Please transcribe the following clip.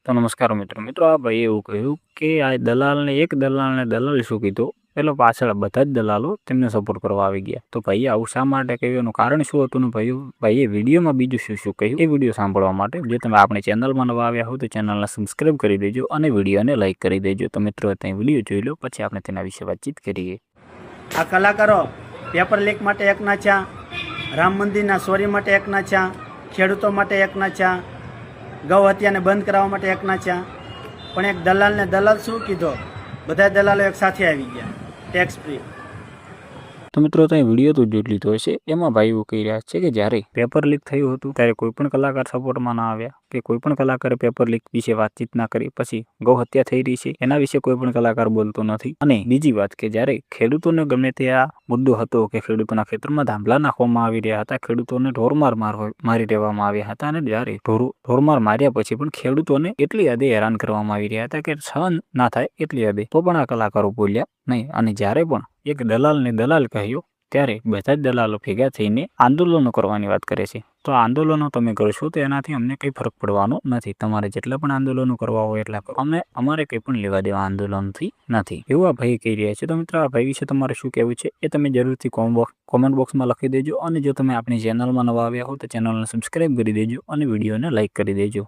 तो नमस्कार मित्रों आ भाई एवं कहूं कि आ दलाल ने एक दलाल शू कीधुं पेलो पाछळ बधा ज दलालो तेमने सपोर्ट करवा आवी गया। तो भाई आवुं शा माटे कह्युं एनुं कारण शुं हतुं ने भाई विडियो में बीजुं शुं शुं कह्युं ए विडियो सांभळवा माटे जो तमे आपणी चेनल में नवा आव्या हो तो चेनल ने सब्सक्राइब करी देजो अने विडियो ने लाइक करी देजो। तो मित्रों अहीं विडियो जोई लो पछी आपणे तेना विषे वातचीत करीए। आ कलाकारो पेपर लीक माटे एकना छा, राम मंदिरना ચોરી માટે એકના छा, ખેડૂતો માટે એકના छा, गौ हत्याने बंद करावा माटे एकना छा। पण एक दलाल ने दलाल शुं कीधो, बधा दलालो एक साथे आवी गया टेक्स फ्री। तो मित्रों तो विडियो तो जोई लीधो हशे। एमां भाई एवुं कही रह्या छे के ज्यारे पेपर लीक थयुं हतुं त्यारे कोईपण कलाकार सपोर्ट में ना आव्या के कोईपण कलाकारे पेपर लीक विषे वातचीत ना करी। पछी गौ हत्या थई रही छे एना विषे कोईपण कलाकार बोलतो नथी। अने बीजी वात के ज्यारे खेडूतोने गमे ते आ मुद्दो हतो के खेडूतोना खेतरमां धांभला नाखवामां आवी रह्या हता, खेडूतोने ढोरमार मारी देवामां आव्या हता अने ज्यारे ढोरमार मार्या पछी पण खेडूतोने एटली हदे हैरान करवामां आवी रह्या हता के सहन ना थाय एटली हदे तो पण आ कलाकारो बोल्या नहीं। अने ज्यारे पण एक दलाल ने दलाल कह्यो त्यारे बधा ज दलालो भेगा थईने आंदोलनो करवानी वात करे छे। तो आंदोलनो तमे करशो तो एनाथी अमने कई फरक पड़वानो नथी। तमारे जेटला पण आंदोलनो करवा होय एटला करो, अमे अमारे कई पण लेवा देवा आंदोलनथी नथी एवुं आ भाई कही रह्या छे। तो मित्रों आ भाई विषे तमारे शुं कहेवुं छे ए तमे जरूरथी कॉमेंट बॉक्स में लखी देजो। अने जो तमे आपणी चेनल में नवा आव्या हो तो चेनल ने सब्सक्राइब करी देजो अने विडियो ने लाइक करी देजो।